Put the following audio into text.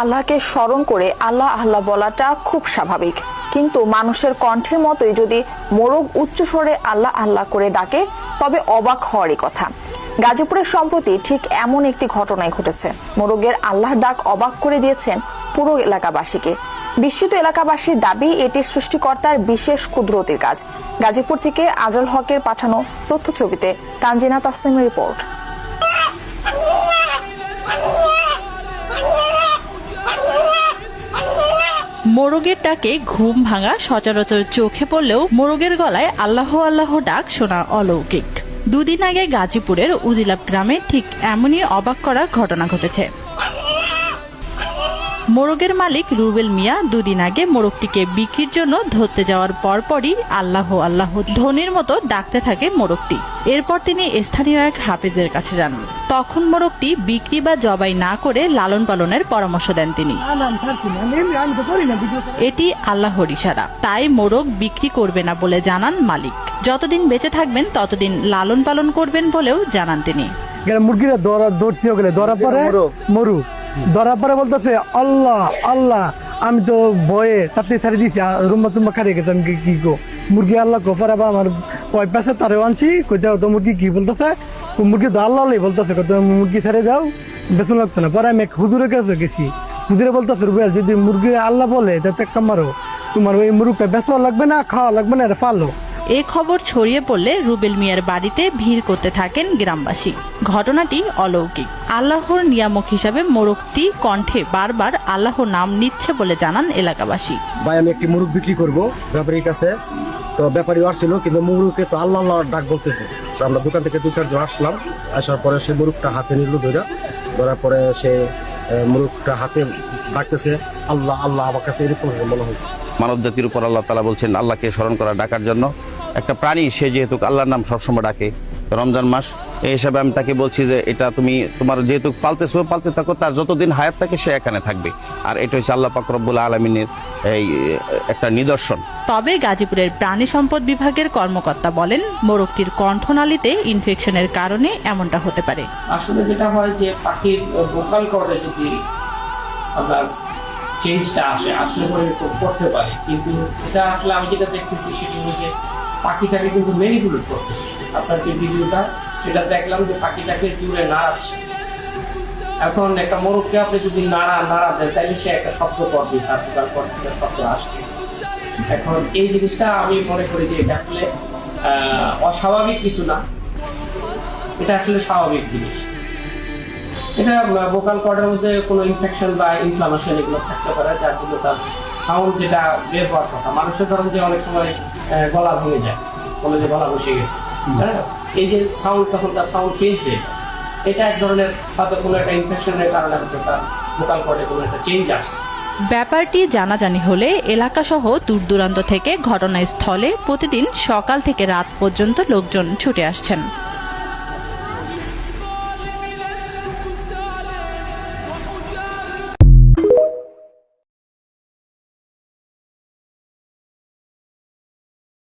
আল্লাহকে স্মরণ করে আল্লাহ আল্লাহ বলাটা খুব স্বাভাবিক, কিন্তু মানুষের কণ্ঠের মতোই যদি মোরগ উচ্চ স্বরে আল্লাহ আল্লাহ করে ডাকে তবে অবাক হওয়ারই কথা। গাজীপুরের সম্প্রতি ঠিক এমন একটি ঘটনাই ঘটেছে। মোরগের আল্লাহ ডাক অবাক করে দিয়েছেন পুরো এলাকাবাসীকে। বিস্মিত এলাকাবাসীর দাবি এটি সৃষ্টিকর্তার বিশেষ কুদরতির কাজ। গাজীপুর থেকে আজল হকের পাঠানো তথ্য ছবিতে তানজিনা তাসনিমের রিপোর্ট। মোরগের ডাকে ঘুম ভাঙা সচরাচর চোখে পড়লেও মোরগের গলায় আল্লাহ আল্লাহ ডাক শোনা অলৌকিক। দুদিন আগে গাজীপুরের উজিলাপ গ্রামে ঠিক এমনই অবাক করা ঘটনা ঘটেছে। মোরগের মালিক রুবেল মিয়া দুদিন আগে মোরগটিকে বিক্রির জন্য ধরতে যাওয়ার পরপরই আল্লাহ আল্লাহ ধ্বনির মতো ডাকতে থাকে মোরগটি। এরপর তিনি স্থানীয় এক হাফেজের কাছে যান। তখন মোরগটি বিক্রি বা জবাই না করে লালন পালনের পরামর্শ দেন তিনি। এটি আল্লাহর ইশারা, তাই মোরগ বিক্রি করবে না বলে জানান মালিক। যতদিন বেঁচে থাকবেন ততদিন লালন পালন করবেন বলেও জানান তিনি। মুরগিরা ধরছি ওগুলো ধরা পরে মরু ধরা পরে বলতেছে আল্লাহ আল্লাহ। আমি তো ভয়ে তাতে ছাড়ি দিয়েছি, রুম্বা তুম্বা খারিয়ে গেছে। আমি কি গো মুরগি আল্লাহ কো পরে আমার কয় পাশে তারেও আনছি কইতে তো মুরগি কি বলতেছে, মুরগি তো আল্লাহ বলতেছে মুরগি ছেড়ে যাও, বেতন লাগতো না। পরে আমি এক হুজুরের কাছে গেছি, হুজুরে বলতেছে রুবেল যদি মুরগি আল্লাহ বলে তাতে একটা মারো, তোমার ওই মুরগিটা বেচা লাগবে না, খাওয়া লাগবে না, এটা পালো। এ খবর ছড়িয়ে পড়লে রুবেল মিয়ার বাড়িতে ভিড় করতে থাকেন গ্রামবাসী। ঘটনাটি অলৌকিক। আল্লাহর নিয়ামক হিসাবে মোরগটি কণ্ঠে বারবার আল্লাহর নাম নিচ্ছে বলে জানান এলাকাবাসী। ভাই আমি একটি মুরগ বিক্রি করবো ব্যাপারীর কাছে, তো ব্যাপারী আসছিল কিন্তু মুরগকে তো আল্লাহ আল্লাহ ডাক বলতেছে। তো আমরা দোকান থেকে 2-4 জন আসলাম, আসার পরে সে মুরগটা হাতে নিল, ধরার পরে সে মুরগটা হাতে ডাকতেছে আল্লাহ আল্লাহ। আমার কাছে এরকম মনে হয়েছে মানব জাতির উপর আল্লাহ তাআলা বলছেন আল্লাহকে স্মরণ করা, ডাকার জন্য। একটা প্রাণী সে যেহেতু আল্লাহর নাম সবসময় ডাকে, রমজান মাস এই হিসাবে আমি তাকে বলছি যে এটা তুমি তোমার যেহেতু পালতে থাকো, তার যতদিন হায়াত থাকে সে এখানে থাকবে। আর এটা হচ্ছে আল্লাহ পাক রব্বুল আলামিনের এই একটা নিদর্শন। তবে গাজীপুরের প্রাণী সম্পদ বিভাগের কর্মকর্তা বলেন মোরগটির কণ্ঠনালীতে ইনফেকশনের কারণে এমনটা হতে পারে। আসলে যেটা হয় যে পাখির ভোকাল কর্ডে যদি আপনার চেঞ্জটা আসলে পরে করতে পারে, কিন্তু এটা আসলে আমি যেটা দেখতেছি সেটা হলো যে পাখিটাকে কিন্তু ম্যানিপুলেট করতেছে। আপনার যে ভিডিওটা সেটা দেখলাম যে পাখিটাকে জুড়ে নাড়াচ্ছে। এখন একটা মোরগকে আপনি যদি নাড়া দেন তাহলে সে একটা শব্দ করবে, তার ভোকাল কর্ড থেকে শব্দ আসবে। এখন এই জিনিসটা আমি মনে করি যে এটা আসলে অস্বাভাবিক কিছু না, এটা আসলে স্বাভাবিক জিনিস। এটা ভোকাল কর্ডের মধ্যে কোনো ইনফেকশন বা ইনফ্লামেশন এগুলো থাকতে পারে, যার জন্য তার সাউন্ড যেটা বের হওয়ার কথা। মানুষের ধরেন যে অনেক সময় গলা ভেঙে যায়, বলে যে গলা বসে গেছে, হ্যাঁ, এই যে সাউন্ড, তখন তার সাউন্ড চেঞ্জ হয়ে যায়। এটা এক ধরনের হয়তো কোনো একটা ইনফেকশনের কারণে তার ভোকাল কর্ডে কোনো একটা চেঞ্জ আসছে। ব্যাপারটি জানাজানি হলে এলাকাসহ দূর দূরান্ত থেকে ঘটনাস্থলে প্রতিদিন সকাল থেকে রাত পর্যন্ত লোকজন ছুটে আসছেন।